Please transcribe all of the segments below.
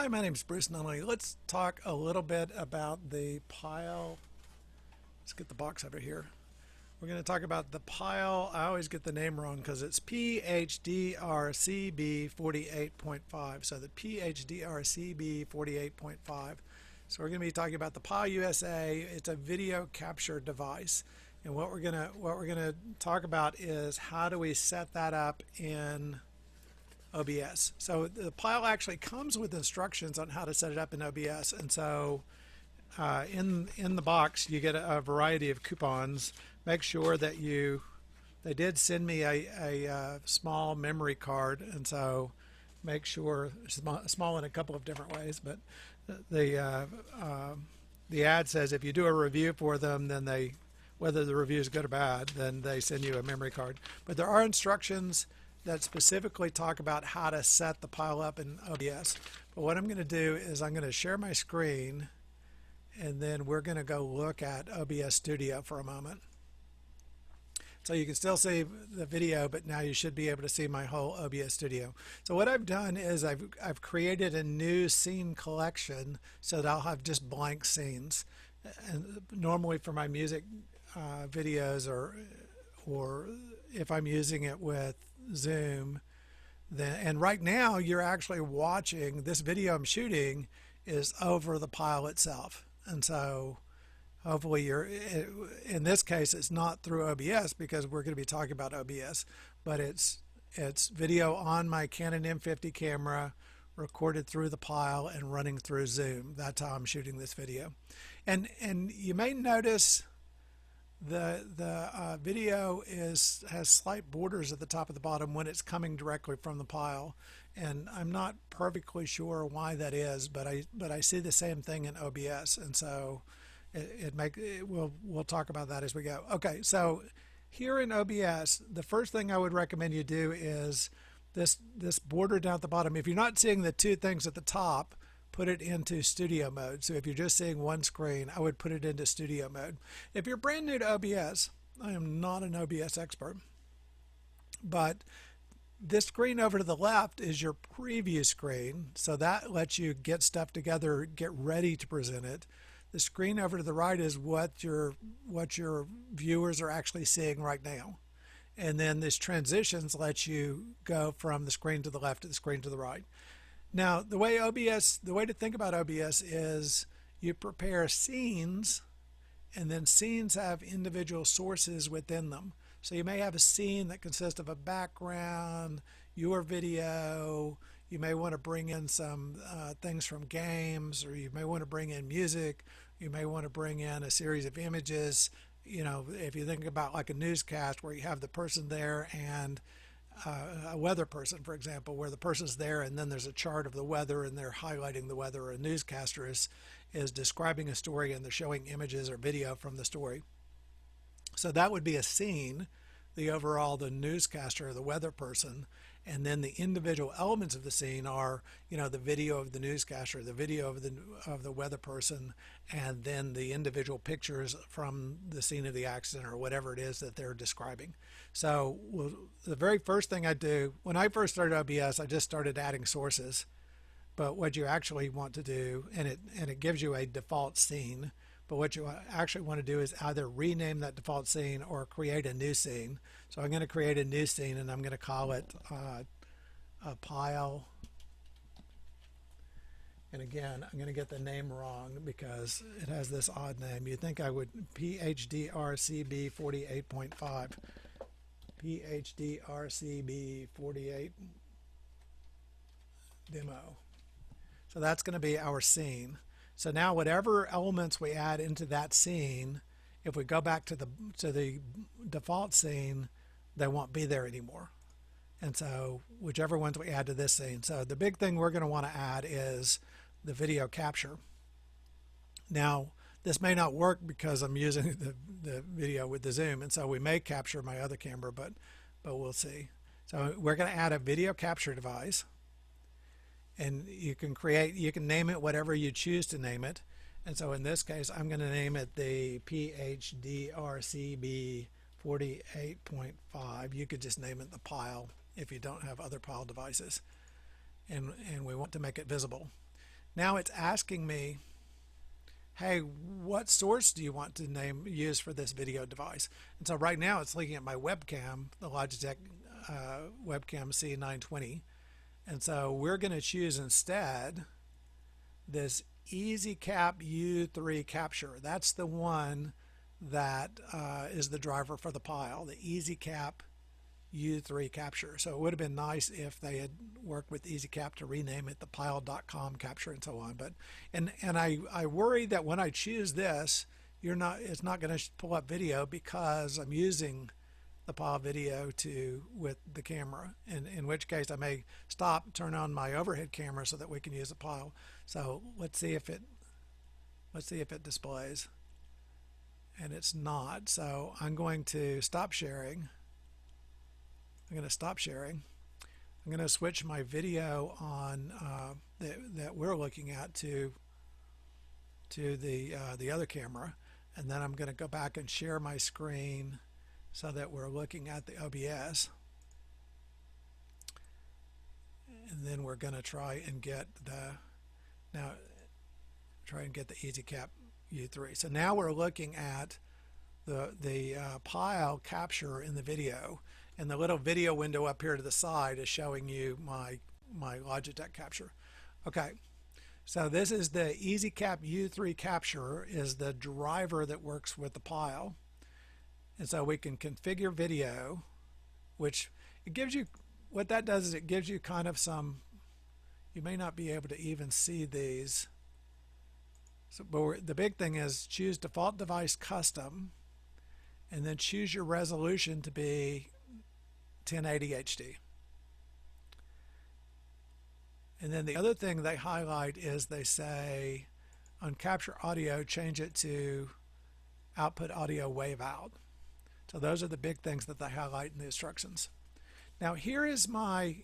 Hi, my name is Bruce Nunley. Let's talk a little bit about the Pyle. Let's get the box over here. We're going to talk about the Pyle. I always get the name wrong because it's PHDRCB48.5. So the PHDRCB48.5. So we're going to be talking about the Pyle USA. It's a video capture device, and what we're gonna talk about is how do we set that up in OBS. So the Pyle actually comes with instructions on how to set it up in OBS, and so in the box you get a variety of coupons. Make sure that they did send me a small memory card, and so make sure small in a couple of different ways, but the ad says if you do a review for them, then whether the review is good or bad, then they send you a memory card. But there are instructions that specifically talk about how to set the Pyle up in OBS. But what I'm going to do is I'm going to share my screen, and then we're going to go look at OBS Studio for a moment. So you can still see the video, but now you should be able to see my whole OBS Studio. So what I've done is I've created a new scene collection so that I'll have just blank scenes. And normally for my music videos, or if I'm using it with Zoom, and right now you're actually watching this video I'm shooting is over the Pyle itself, and so hopefully in this case it's not through OBS because we're going to be talking about OBS, but it's video on my Canon M50 camera recorded through the Pyle and running through Zoom. That's how I'm shooting this video. And you may notice the video has slight borders at the top of the bottom when it's coming directly from the Pyle, and I'm not perfectly sure why that is, but I see the same thing in OBS, and so we'll talk about that as we go. Okay, so here in OBS, the first thing I would recommend you do is this border down at the bottom. If you're not seeing the two things at the top, put it into studio mode. So if you're just seeing one screen, I would put it into studio mode. If you're brand new to OBS, I am not an OBS expert, but this screen over to the left is your preview screen. So that lets you get stuff together, get ready to present it. The screen over to the right is what your viewers are actually seeing right now. And then this transitions lets you go from the screen to the left to the screen to the right. Now, the way to think about OBS is you prepare scenes, and then scenes have individual sources within them. So you may have a scene that consists of a background, your video, you may want to bring in some things from games, or you may want to bring in music, you may want to bring in a series of images. You know, if you think about like a newscast where you have the person there and a weather person, for example, where the person's there and then there's a chart of the weather and they're highlighting the weather, or a newscaster is describing a story and they're showing images or video from the story. So that would be a scene, the newscaster or the weather person, and then the individual elements of the scene are, the video of the newscaster, the video of the weather person, and then the individual pictures from the scene of the accident or whatever it is that they're describing. So the very first thing I do when I first started OBS, I just started adding sources. But what you actually want to do, and it gives you a default scene, but what you actually want to do is either rename that default scene or create a new scene. So I'm going to create a new scene, and I'm going to call it Pyle. And again, I'm going to get the name wrong because it has this odd name. You'd think I would PHDRCB48.5. PHDRCB48 demo. So that's going to be our scene. So now whatever elements we add into that scene, if we go back to the default scene, they won't be there anymore. And so whichever ones we add to this scene. So the big thing we're going to want to add is the video capture. Now this may not work because I'm using the video with the zoom, and so we may capture my other camera, but we'll see. So we're going to add a video capture device. And you can name it whatever you choose to name it. And so in this case, I'm going to name it the PHDRCB48.5. You could just name it the Pyle if you don't have other Pyle devices. And we want to make it visible. Now it's asking me, hey, what source do you want to use for this video device? And so right now it's looking at my webcam, the Logitech webcam C920. And so we're going to choose instead this EasyCap U3 capture. That's the one that is the driver for the Pyle, the EasyCap U3 capture. So it would have been nice if they had worked with EasyCap to rename it the Pyle.com capture and so on. But and I worry that when I choose this, it's not going to pull up video because I'm using the Pyle video with the camera. In which case I may stop, turn on my overhead camera so that we can use the Pyle. So let's see if it displays. And it's not. So I'm going to stop sharing. I'm going to switch my video on that we're looking at to the other camera, and then I'm going to go back and share my screen so that we're looking at the OBS, and then we're going to try and get the EasyCap U3. So now we're looking at the Pyle capture in the video. And the little video window up here to the side is showing you my Logitech capture. Okay, so this is the EasyCap U3 capture, is the driver that works with the Pyle. And so we can configure video, which it gives you, what that does is it gives you kind of some, you may not be able to even see these. So, but the big thing is choose default device custom, and then choose your resolution to be 1080 HD. And then the other thing they highlight is they say on capture audio, change it to output audio wave out. So those are the big things that they highlight in the instructions. Now here is my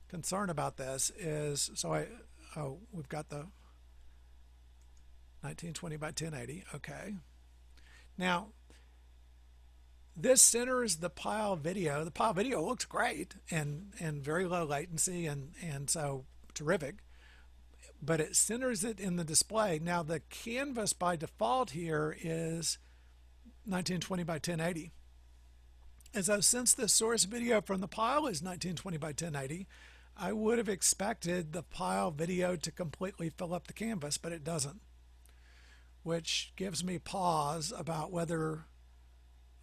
concern about this is, we've got the 1920 by 1080. Okay. Now this centers the Pyle video. The Pyle video looks great and very low latency and so terrific, but it centers it in the display. Now the canvas by default here is 1920 by 1080. And so since the source video from the Pyle is 1920 by 1080, I would have expected the Pyle video to completely fill up the canvas, but it doesn't, which gives me pause about whether,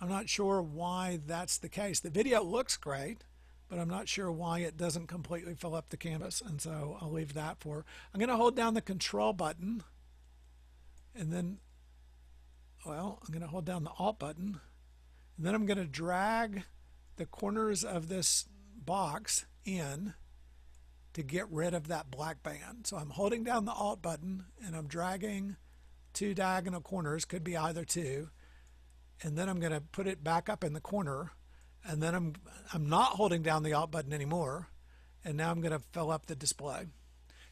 I'm not sure why that's the case. The video looks great, but I'm not sure why it doesn't completely fill up the canvas. And so I'll leave that for, I'm going to hold down the control button, and then, well, I'm going to hold down the alt button, and then I'm going to drag the corners of this box in to get rid of that black band. So I'm holding down the alt button and I'm dragging two diagonal corners, could be either two, and then I'm going to put it back up in the corner, and then I'm not holding down the alt button anymore, and now I'm going to fill up the display.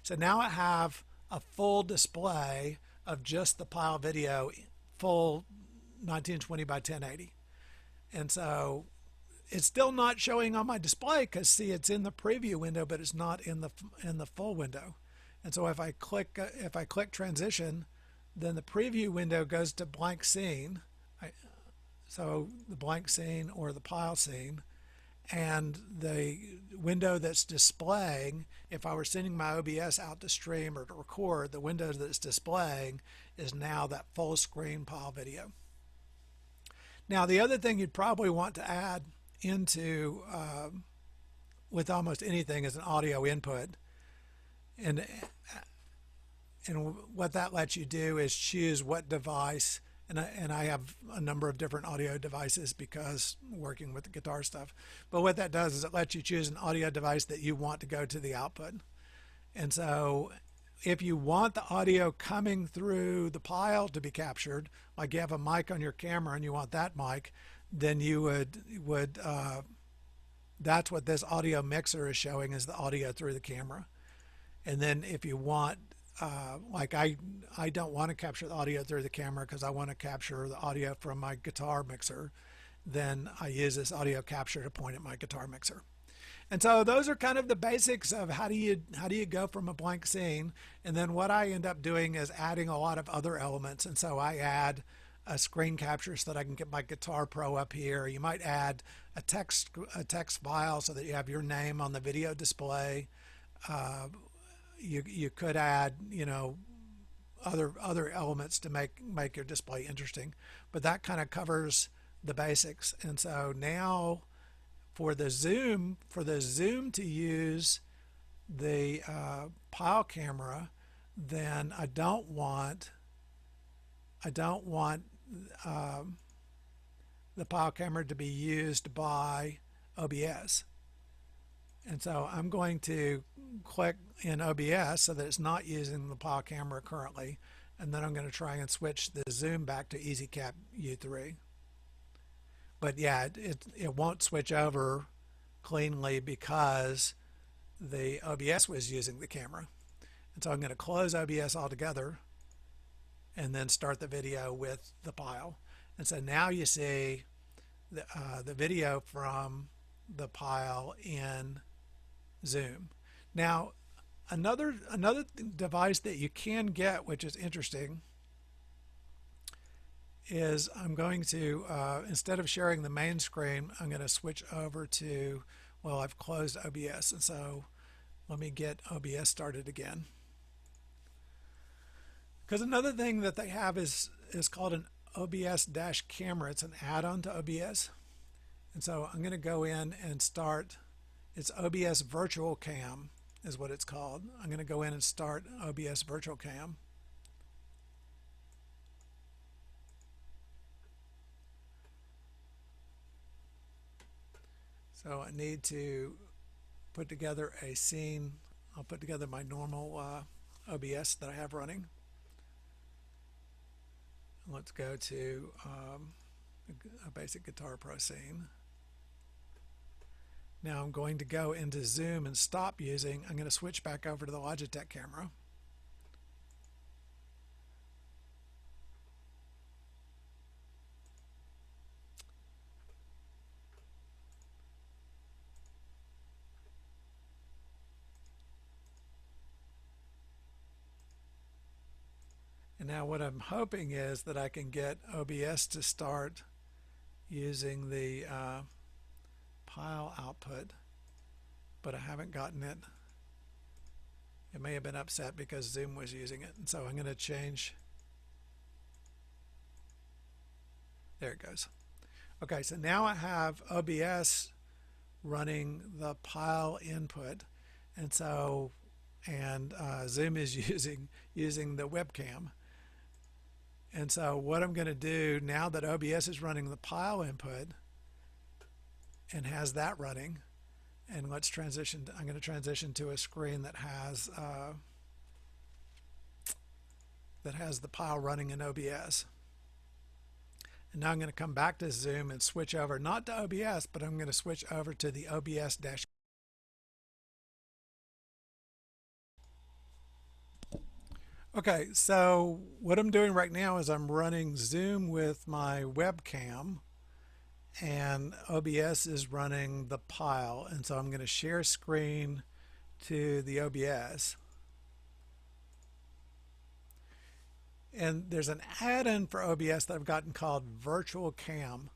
So now I have a full display of just the Pyle video, full 1920 by 1080. And so it's still not showing on my display because, see, it's in the preview window, but it's not in the full window. And so if I click transition, then the preview window goes to blank scene. So the blank scene or the Pyle scene, and the window that's displaying, if I were sending my OBS out to stream or to record, the window that's displaying is now that full screen Pyle video. Now the other thing you'd probably want to add into with almost anything is an audio input, and what that lets you do is choose what device, and I have a number of different audio devices because working with the guitar stuff, but what that does is it lets you choose an audio device that you want to go to the output. And so if you want the audio coming through the Pyle to be captured, like you have a mic on your camera and you want that mic, then you would that's what this audio mixer is showing, is the audio through the camera. And then if you want, like I don't want to capture the audio through the camera because I want to capture the audio from my guitar mixer, then I use this audio capture to point at my guitar mixer. And so those are kind of the basics of how do you go from a blank scene. And then what I end up doing is adding a lot of other elements. And so I add a screen capture so that I can get my Guitar Pro up here. You might add a text file so that you have your name on the video display. You could add, you know, other elements to make your display interesting, but that kind of covers the basics. And so now for the zoom to use the Pyle camera, then I don't want the Pyle camera to be used by OBS. And so I'm going to click in OBS so that it's not using the Pyle camera currently, and then I'm going to try and switch the zoom back to EasyCap U3. But yeah, it won't switch over cleanly because the OBS was using the camera. And so I'm going to close OBS altogether and then start the video with the Pyle. And so now you see the video from the Pyle in Zoom. Now another device that you can get, which is interesting, is I'm going to instead of sharing the main screen, I'm going to switch over to, well, I've closed OBS, and so let me get OBS started again. Because another thing that they have is called an OBS-camera. It's an add-on to OBS. And so I'm going to go in and start, it's OBS Virtual Cam is what it's called. I'm going to go in and start OBS Virtual Cam. So I need to put together a scene. I'll put together my normal OBS that I have running. Let's go to a basic Guitar Pro scene. Now I'm going to go into Zoom and stop using. I'm going to switch back over to the Logitech camera. And now what I'm hoping is that I can get OBS to start using the Pyle output, but I haven't gotten it. It may have been upset because Zoom was using it. And so I'm going to change. There it goes. Okay, so now I have OBS running the Pyle input, and so Zoom is using the webcam. And so what I'm going to do now that OBS is running the Pyle input and has that running, and let's transition. I'm going to transition to a screen that has the Pyle running in OBS. And now I'm going to come back to Zoom and switch over, not to OBS, but I'm going to switch over to the OBS dash. Okay, so what I'm doing right now is I'm running Zoom with my webcam, and OBS is running the Pyle. And so I'm going to share screen to the OBS. And there's an add-in for OBS that I've gotten called Virtual Cam.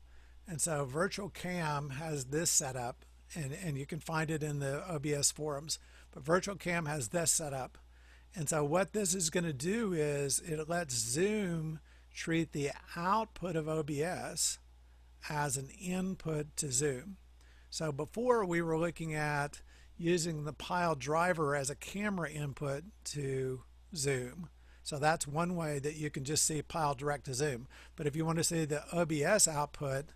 And so Virtual Cam has this setup, and you can find it in the OBS forums. But Virtual Cam has this setup. And so what this is going to do is it lets Zoom treat the output of OBS as an input to Zoom. So before we were looking at using the Pyle driver as a camera input to Zoom. So that's one way that you can just see Pyle direct to Zoom. But if you want to see the OBS output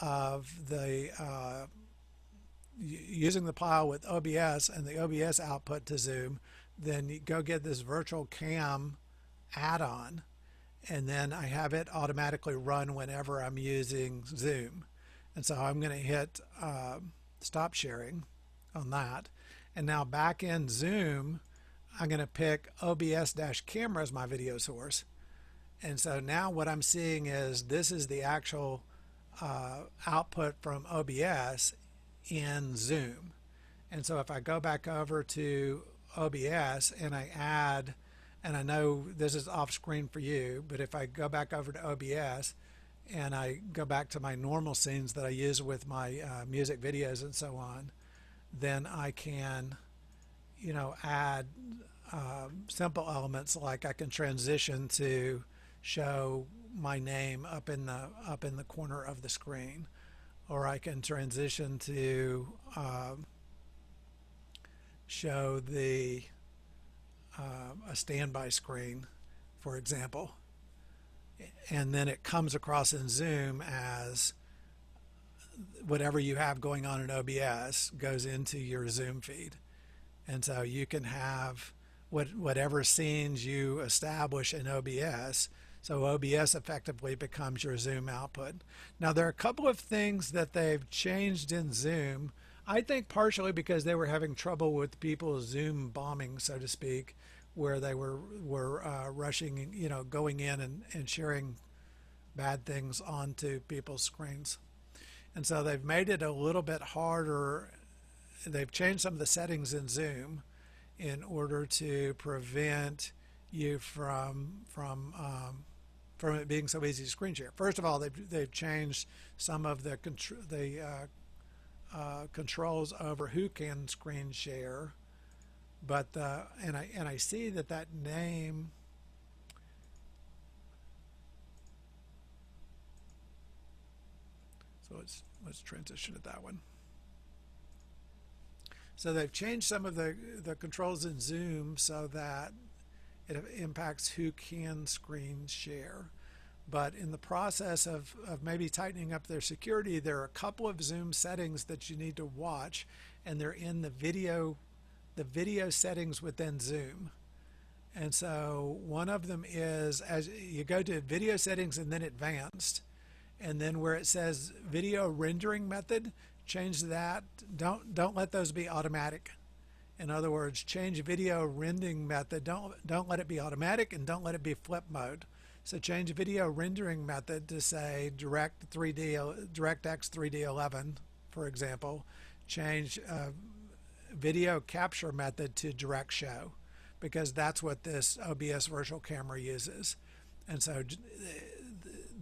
of the using the Pyle with OBS and the OBS output to Zoom, then you go get this Virtual Cam add-on, and then I have it automatically run whenever I'm using Zoom. And so I'm going to hit stop sharing on that. And now back in Zoom, I'm going to pick OBS-camera as my video source. And so now what I'm seeing is this is the actual output from OBS in Zoom. And so if I go back over to OBS and I add, and I know this is off screen for you, but if I go back over to OBS and I go back to my normal scenes that I use with my music videos and so on, then I can, add simple elements, like I can transition to show my name up in the corner of the screen, or I can transition to show the a standby screen, for example, and then it comes across in Zoom as whatever you have going on in OBS goes into your Zoom feed. And so you can have whatever scenes you establish in OBS. So OBS effectively becomes your Zoom output. Now, there are a couple of things that they've changed in Zoom. I think partially because they were having trouble with people Zoom bombing, so to speak, where they were rushing, going in and sharing bad things onto people's screens. And so they've made it a little bit harder. They've changed some of the settings in Zoom in order to prevent you from it being so easy to screen share. First of all, they've changed some of the controls over who can screen share, but and I see that name. So let's transition to that one. So they've changed some of the controls in Zoom so that it impacts who can screen share. But in the process of maybe tightening up their security, there are a couple of Zoom settings that you need to watch, and they're in the video settings within Zoom. And so one of them is, as you go to video settings and then advanced, and then where it says video rendering method, change that. Don't let those be automatic. In other words, change video rendering method. Don't let it be automatic, and don't let it be flip mode. So change video rendering method to say DirectX 3D11, for example. Change video capture method to direct show, because that's what this OBS virtual camera uses. And so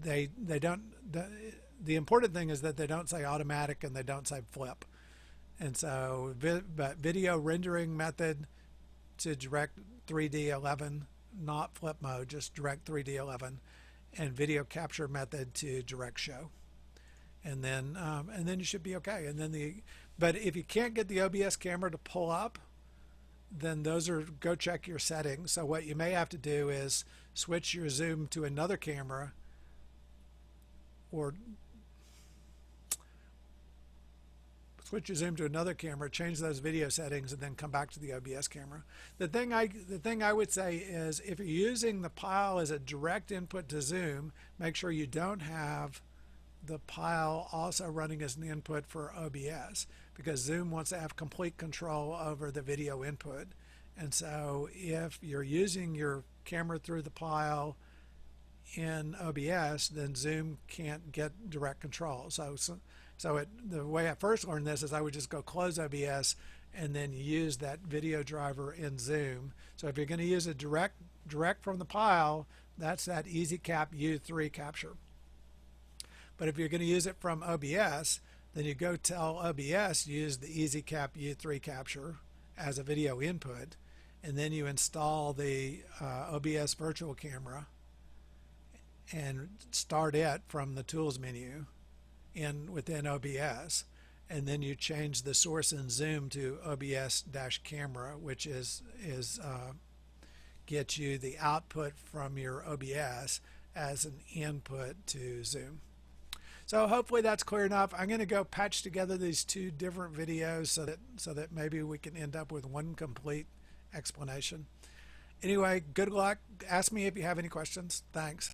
they don't. The important thing is that they don't say automatic and they don't say flip. And so, but video rendering method to direct 3D11, not flip mode, just direct 3D11, and video capture method to direct show. And then you should be okay. And then but if you can't get the OBS camera to pull up, then go check your settings. So what you may have to do is switch your Zoom to another camera, or switch your Zoom to another camera, change those video settings, and then come back to the OBS camera. The thing I would say is, if you're using the Pyle as a direct input to Zoom, make sure you don't have the Pyle also running as an input for OBS, because Zoom wants to have complete control over the video input. And so if you're using your camera through the Pyle in OBS, then Zoom can't get direct control. The way I first learned this is I would just go close OBS and then use that video driver in Zoom. So if you're going to use a direct from the Pyle, that's that EasyCap U3 capture. But if you're going to use it from OBS, then you go tell OBS use the EasyCap U3 capture as a video input, and then you install the OBS virtual camera and start it from the tools menu within OBS, and then you change the source in Zoom to OBS-camera, which gets you the output from your OBS as an input to Zoom. So hopefully that's clear enough. I'm going to go patch together these two different videos so that maybe we can end up with one complete explanation. Anyway, good luck. Ask me if you have any questions. Thanks.